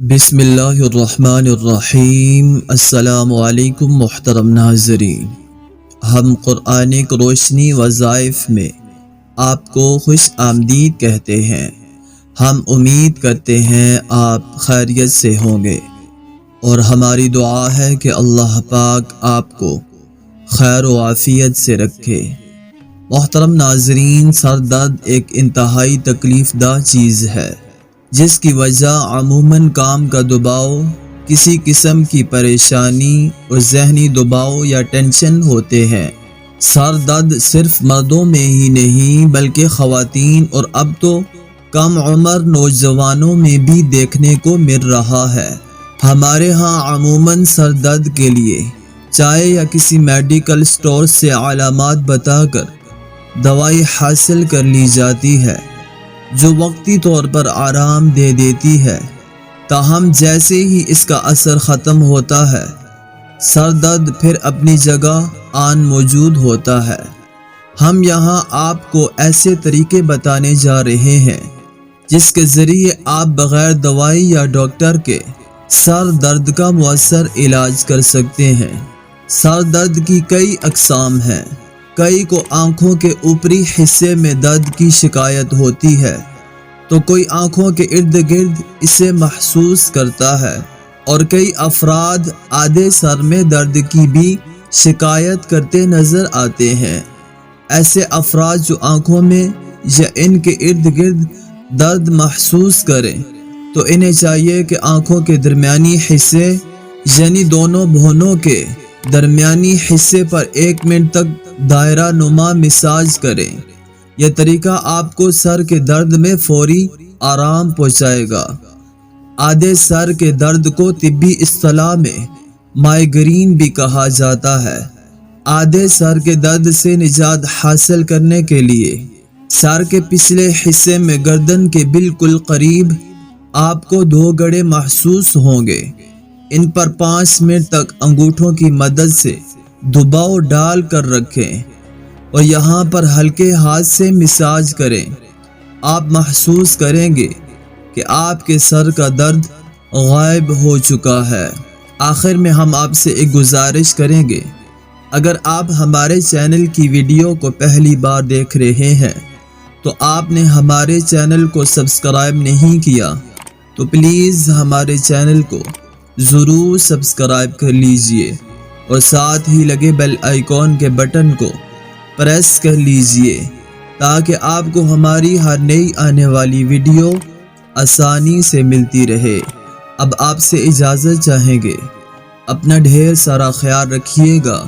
بسم اللہ الرحمن الرحیم۔ السلام علیکم محترم ناظرین، ہم قرانک روشنی وظائف میں آپ کو خوش آمدید کہتے ہیں۔ ہم امید کرتے ہیں آپ خیریت سے ہوں گے، اور ہماری دعا ہے کہ اللہ پاک آپ کو خیر و عافیت سے رکھے۔ محترم ناظرین، سر درد ایک انتہائی تکلیف دہ چیز ہے جس کی وجہ عموماً کام کا دباؤ، کسی قسم کی پریشانی اور ذہنی دباؤ یا ٹینشن ہوتے ہیں۔ سر درد صرف مردوں میں ہی نہیں بلکہ خواتین اور اب تو کم عمر نوجوانوں میں بھی دیکھنے کو مل رہا ہے۔ ہمارے ہاں عموماً سر درد کے لیے چائے یا کسی میڈیکل سٹور سے علامات بتا کر دوائی حاصل کر لی جاتی ہے جو وقتی طور پر آرام دے دیتی ہے، تاہم جیسے ہی اس کا اثر ختم ہوتا ہے سر درد پھر اپنی جگہ آن موجود ہوتا ہے۔ ہم یہاں آپ کو ایسے طریقے بتانے جا رہے ہیں جس کے ذریعے آپ بغیر دوائی یا ڈاکٹر کے سر درد کا مؤثر علاج کر سکتے ہیں۔ سر درد کی کئی اقسام ہیں۔ کئی کو آنکھوں کے اوپری حصے میں درد کی شکایت ہوتی ہے تو کوئی آنکھوں کے ارد گرد اسے محسوس کرتا ہے، اور کئی افراد آدھے سر میں درد کی بھی شکایت کرتے نظر آتے ہیں۔ ایسے افراد جو آنکھوں میں یا ان کے ارد گرد درد محسوس کریں تو انہیں چاہیے کہ آنکھوں کے درمیانی حصے یعنی دونوں بھونوں کے درمیانی حصے پر 1 منٹ تک دائرہ نما مساج کریں۔ یہ طریقہ آپ کو سر کے درد میں فوری آرام پہنچائے گا۔ آدھے سر کے درد کو طبی اصطلاح میں مائیگرین بھی کہا جاتا ہے۔ آدھے سر کے درد سے نجات حاصل کرنے کے لیے سر کے پچھلے حصے میں گردن کے بالکل قریب آپ کو 2 گڑھے محسوس ہوں گے۔ ان پر 5 منٹ تک انگوٹھوں کی مدد سے دباؤ ڈال کر رکھیں اور یہاں پر ہلکے ہاتھ سے مساج کریں۔ آپ محسوس کریں گے کہ آپ کے سر کا درد غائب ہو چکا ہے۔ آخر میں ہم آپ سے ایک گزارش کریں گے، اگر آپ ہمارے چینل کی ویڈیو کو پہلی بار دیکھ رہے ہیں تو آپ نے ہمارے چینل کو سبسکرائب نہیں کیا تو پلیز ہمارے چینل کو ضرور سبسکرائب کر لیجئے اور ساتھ ہی لگے بیل آئیکن کے بٹن کو پریس کر لیجئے تاکہ آپ کو ہماری ہر نئی آنے والی ویڈیو آسانی سے ملتی رہے۔ اب آپ سے اجازت چاہیں گے، اپنا ڈھیر سارا خیال رکھیے گا۔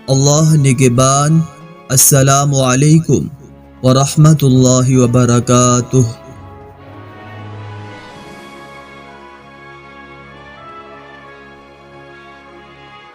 اللہ نگہبان۔ السلام علیکم ورحمۃ اللہ وبرکاتہ۔